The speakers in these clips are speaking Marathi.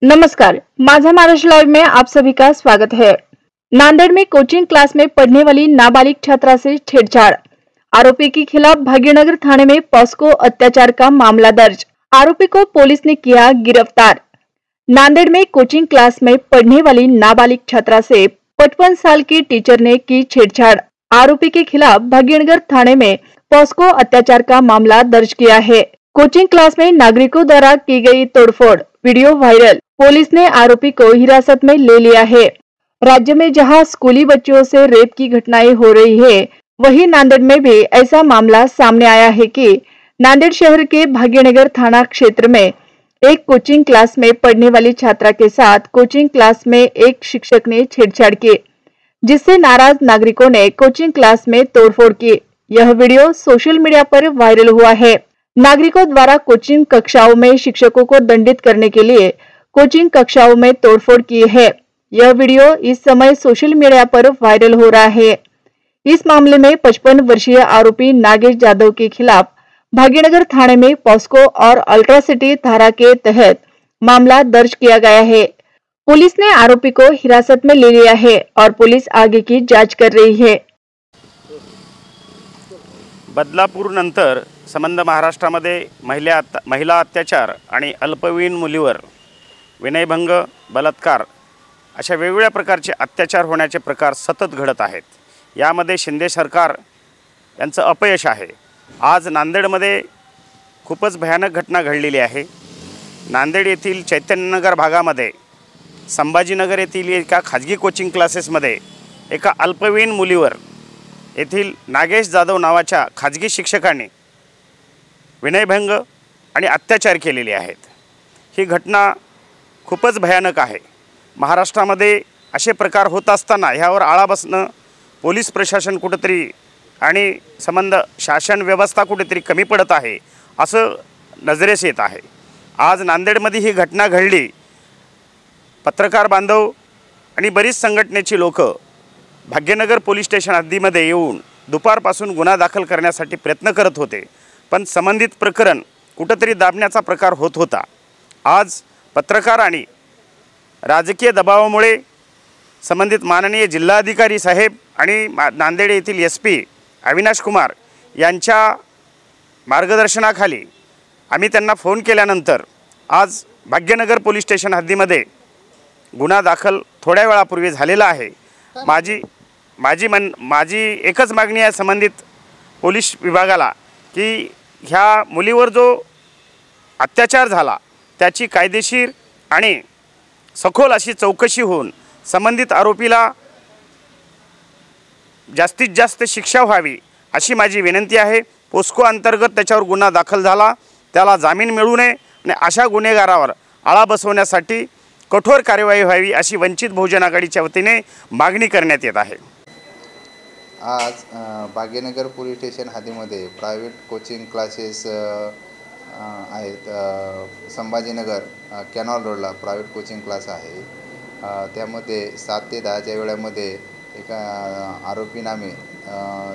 नमस्कार, माझा महाराष्ट्र लाइव में आप सभी का स्वागत है। नांदेड़ में कोचिंग क्लास में पढ़ने वाली नाबालिग छात्रा से छेड़छाड़, आरोपी के खिलाफ भाग्यनगर थाने में पॉस्को अत्याचार का मामला दर्ज, आरोपी को पुलिस ने किया गिरफ्तार। नांदेड़ में कोचिंग क्लास में पढ़ने वाली नाबालिग छात्रा से 55 साल की टीचर ने की छेड़छाड़, आरोपी के खिलाफ भाग्यनगर थाने में पॉस्को अत्याचार का मामला दर्ज किया है। कोचिंग क्लास में नागरिकों द्वारा की गई तोड़फोड़ वीडियो वायरल, पुलिस ने आरोपी को हिरासत में ले लिया है। राज्य में जहां स्कूली बच्चों से रेप की घटनाएं हो रही है, वहीं नांदेड़ में भी ऐसा मामला सामने आया है कि नांदेड़ शहर के भाग्यनगर थाना क्षेत्र में एक कोचिंग क्लास में पढ़ने वाली छात्रा के साथ कोचिंग क्लास में एक शिक्षक ने छेड़छाड़ की, जिससे नाराज नागरिकों ने कोचिंग क्लास में तोड़फोड़ की। यह वीडियो सोशल मीडिया पर वायरल हुआ है। नागरिकों द्वारा कोचिंग कक्षाओं में शिक्षकों को दंडित करने के लिए कोचिंग कक्षाओं में तोड़फोड़ की है। यह वीडियो इस समय सोशल मीडिया पर वायरल हो रहा है। इस मामले में 55 वर्षीय आरोपी नागेश जाधव के खिलाफ भाग्यनगर थाने में पॉस्को और अल्ट्रासिटी धारा के तहत मामला दर्ज किया गया है। पुलिस ने आरोपी को हिरासत में ले लिया है और पुलिस आगे की जांच कर रही है। बदलापूर नंतर संबंध महाराष्ट्रामध्ये महिला अत्याचार आणि अल्पवयीन मुलीवर विनयभंग, बलात्कार अशा वेगवेगळ्या प्रकारचे अत्याचार होण्याचे प्रकार सतत घडत आहेत। यामध्ये शिंदे सरकार यांचं अपयश आहे। आज नांदेडमध्ये खूपच भयानक घटना घडलेली आहे। नांदेड येथील चैतन्यनगर भागामध्ये संभाजीनगर येथील एका खाजगी कोचिंग क्लासेसमध्ये एका अल्पवयीन मुलीवर येथील नागेश जाधव नावाच्या खाजगी शिक्षकाने विनयभंग आणि अत्याचार केलेले आहेत। ही घटना खूपच भयानक आहे। महाराष्ट्रामध्ये असे प्रकार होत असताना ह्यावर आळा बसणं पोलीस प्रशासन कुठेतरी आणि संबंध शासन व्यवस्था कुठेतरी कमी पडत आहे असं नजरेस येत आहे। आज नांदेडमध्ये ही घटना घडली। पत्रकार बांधव आणि बरीच संघटनेची लोक भाग्यनगर पोलीस स्टेशन हद्दीमध्ये येऊन दुपारपासून गुन्हा दाखल करण्यासाठी प्रयत्न करत होते, पण संबंधित प्रकरण कुठेतरी दाबण्याचा प्रकार होत होता। आज पत्रकार आणि राजकीय दबावामुळे संबंधित माननीय जिल्हाधिकारी साहेब आणि नांदेड येथील एसपी अविनाश कुमार यांच्या मार्गदर्शनाखाली आम्ही त्यांना फोन केल्यानंतर आज भाग्यनगर पोलीस स्टेशन हद्दीमध्ये गुन्हा दाखल थोड्या वेळापूर्वी झालेला आहे। माझी एकच मागणी आहे संबंधित पोलीस विभागाला की ह्या मुलीवर जो अत्याचार झाला त्याची कायदेशीर आणि सखोल अशी चौकशी होऊन संबंधित आरोपीला जास्तीत जास्त शिक्षा व्हावी अशी माझी विनंती आहे। पोस्को अंतर्गत त्याच्यावर गुन्हा दाखल झाला, त्याला जामीन मिळू नये आणि अशा गुन्हेगारावर आळा बसवण्यासाठी कठोर कार्यवाही व्हावी अशी वंचित बहुजन आघाडीच्या वतीने मागणी करण्यात येत आहे। आज भाग्यनगर पोलीस स्टेशन हद्दीमध्ये प्रायव्हेट कोचिंग क्लासेस आहेत। संभाजीनगर कॅनॉल रोडला प्रायव्हेट कोचिंग क्लास आहे। त्यामध्ये 7 ते 10च्या वेळामध्ये एका आरोपी नामे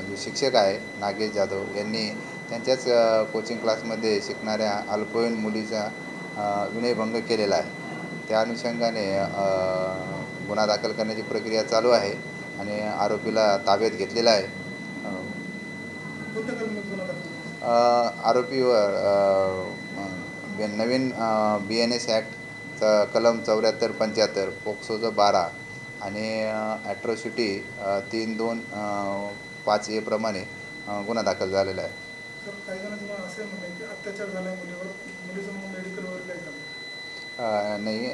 जो शिक्षक आहे नागेश जाधव यांनी त्यांच्याच कोचिंग क्लासमध्ये शिकणाऱ्या अल्पवयीन मुलीचा विनयभंग केलेला आहे। त्या अनुषंगाने गुन्हा दाखल करण्याची प्रक्रिया चालू आहे आणि आरोपीला ताब्यात घेतलेला आहे। आरोपीवर नवीन BNS ॲक्टचा कलम 74-75 पोक्सोचं 12 आणि ॲट्रॉसिटी 3-2-5A प्रमाणे गुन्हा दाखल झालेला आहे। नाही,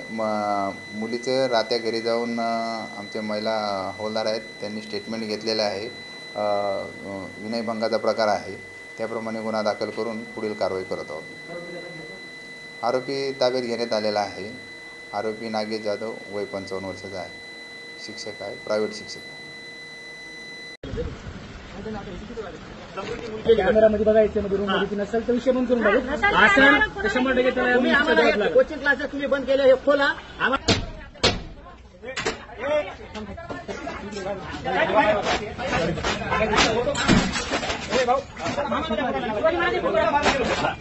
मुलीचं रात्या घरी जाऊन आमच्या महिला हवालदार आहेत त्यांनी स्टेटमेंट घेतलेलं आहे। विनयभंगाचा प्रकार आहे, त्याप्रमाणे गुन्हा दाखल करून पुढील कारवाई करत आहोत। आरोपी ताब्यात घेण्यात आलेला आहे। आरोपी नागेश जाधव, वय 55 वर्षाचा आहे, शिक्षक आहे, प्रायव्हेट शिक्षक आहे। कॅमेरामध्ये बघायचं मध्ये रूम मध्ये नसेल तर विषय बंद करून टाकू। असं 100% कोचिंग क्लासेस तुम्ही बंद केले, हे खोला। आम्हाला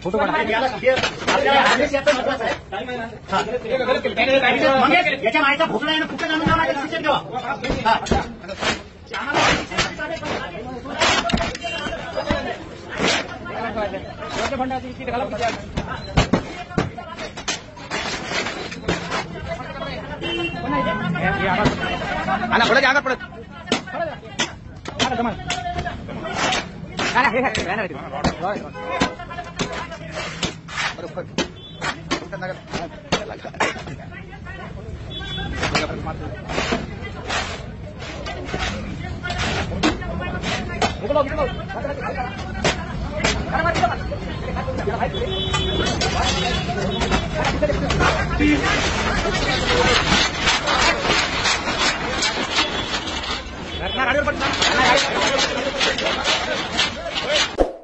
फोटो काढा. याच्या मायचा भोकळा आहे ना, कुठे जाणून जा माझ्या शिक्षण ठेवा.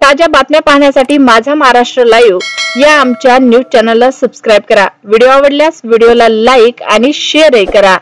ताज्या बातम्या पाहण्यासाठी माझा महाराष्ट्र लाईव्ह या आमच्या न्यूज चॅनलला सबस्क्राईब करा. व्हिडिओ आवडल्यास व्हिडिओला लाईक आणि शेअरही करा.